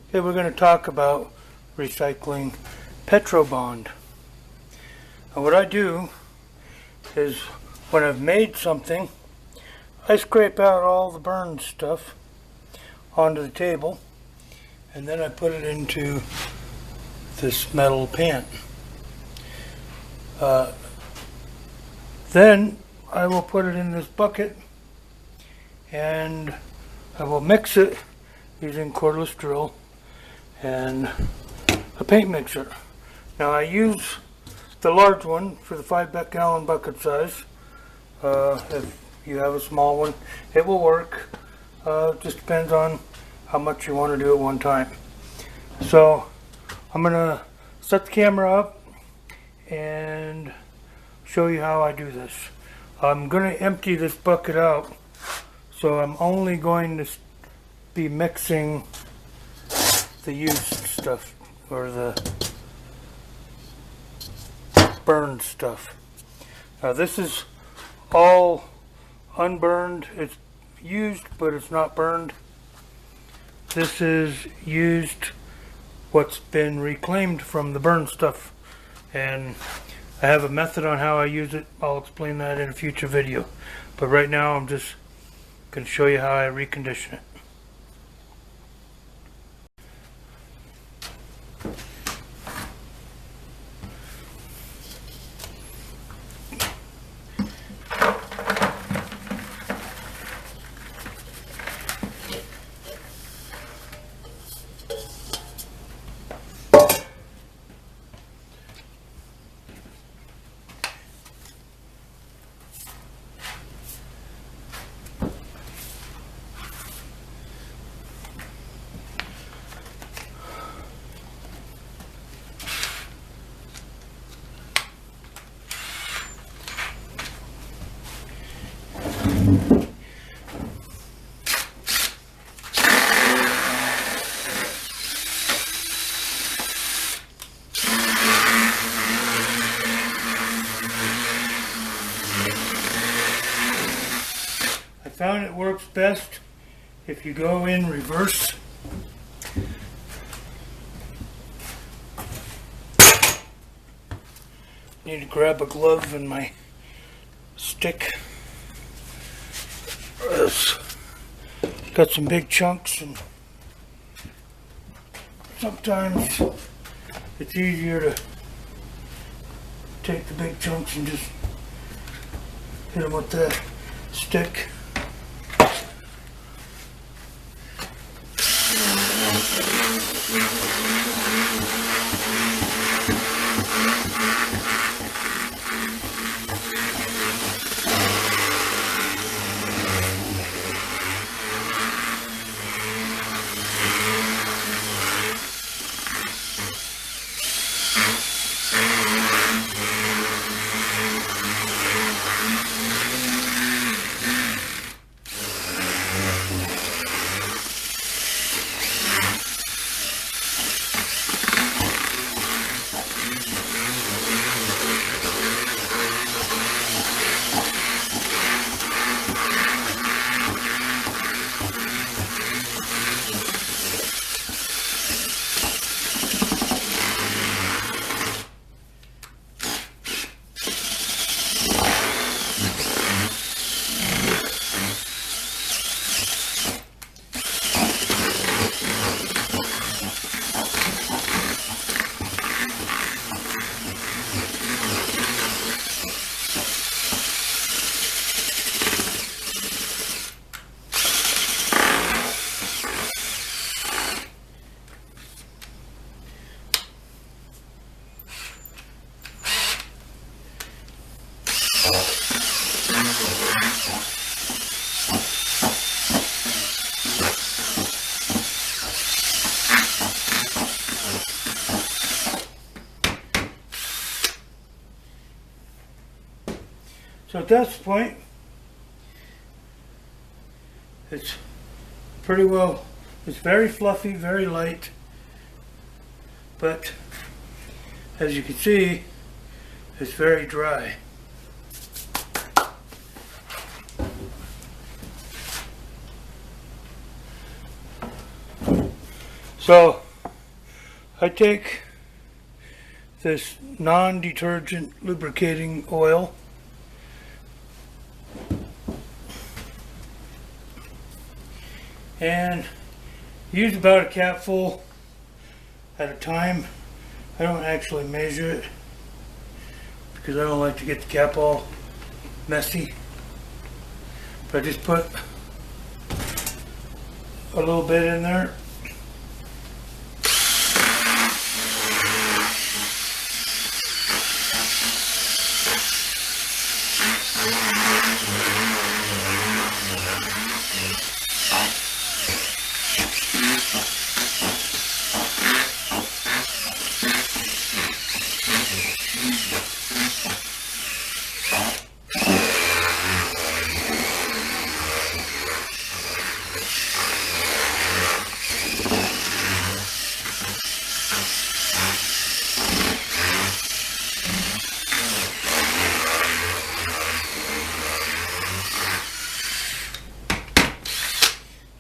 Okay, we're going to talk about recycling petrobond. And what I do is when I've made something, I scrape out all the burned stuff onto the table, and then I put it into this metal pan. Then I will put it in this bucket and I will mix it using cordless drill and a paint mixer. Now I use the large one for the 5-gallon bucket size. If you have a small one, it will work. Just depends on how much you want to do at one time. So I'm going to set the camera up and show you how I do this. I'm going to empty this bucket out, so I'm only going to be mixing the used stuff or the burned stuff. Now this is all unburned. It's used, but it's not burned. This is used, what's been reclaimed from the burned stuff, and I have a method on how I use it. I'll explain that in a future video, but right now I'm just going to show you how I recondition it. I found it works best if you go in reverse. Need to grab a glove and my stick. Got some big chunks, and sometimes it's easier to take the big chunks and just hit them with the stick. So at this point, it's pretty well, it's very fluffy, very light, but as you can see, it's very dry. So I take this non-detergent lubricating oil, and use about a capful at a time. I don't actually measure it because I don't like to get the cap all messy, but I just put a little bit in there.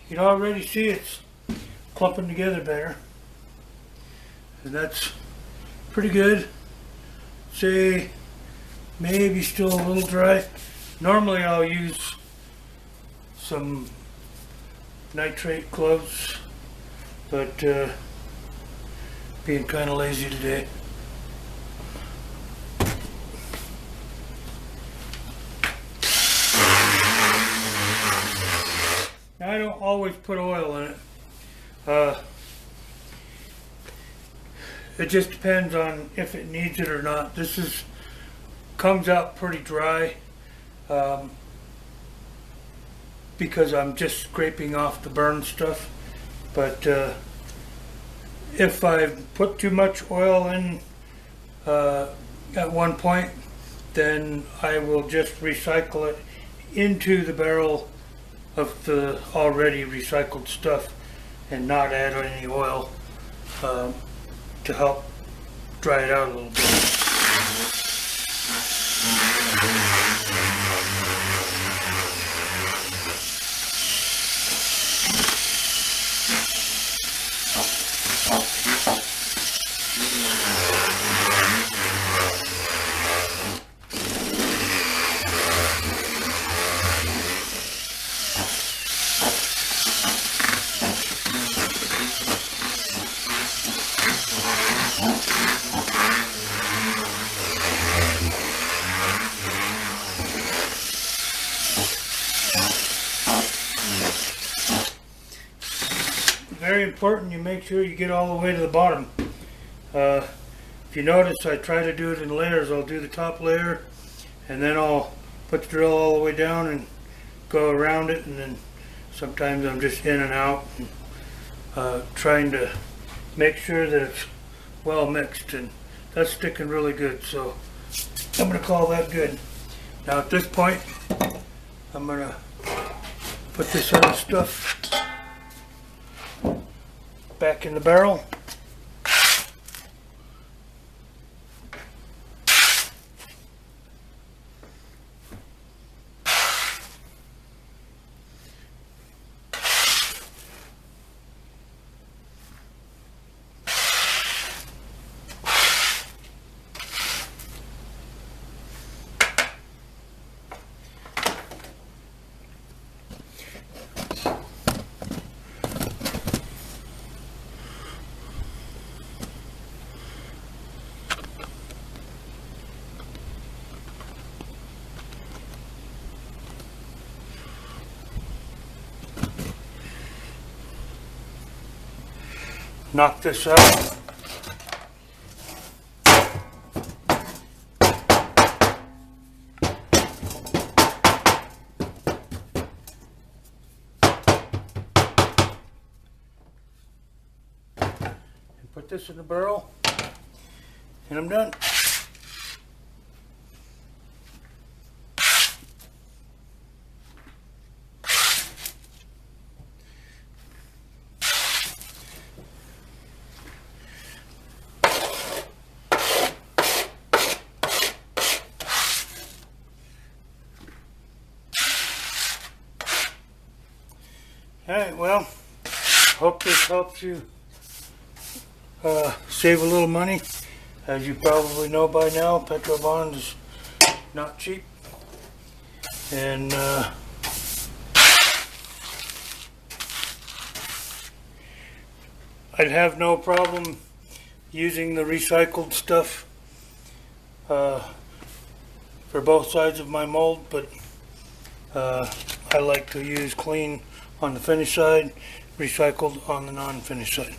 You can already see it's clumping together better, and that's pretty good. Say maybe still a little dry. Normally I'll use some nitrate gloves, but being kind of lazy today. Now, I don't always put oil in it. It just depends on if it needs it or not. This comes out pretty dry because I'm just scraping off the burn stuff. But if I put too much oil in at one point, then I will just recycle it into the barrel of the already recycled stuff and not add any oil to help dry it out a little bit. Very important you make sure you get all the way to the bottom. If you notice, I try to do it in layers. I'll do the top layer and then I'll put the drill all the way down and go around it, and then sometimes I'm just in and out, trying to make sure that it's well mixed, and that's sticking really good, so I'm going to call that good. Now at this point I'm going to put this other stuff back in the barrel. Knock this out. And put this in the barrel, and I'm done. Alright, well, hope this helps you save a little money. As you probably know by now, petrobond is not cheap. And I'd have no problem using the recycled stuff for both sides of my mold, but I like to use clean on the finished side, recycled on the non-finished side.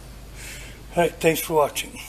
Alright, thanks for watching.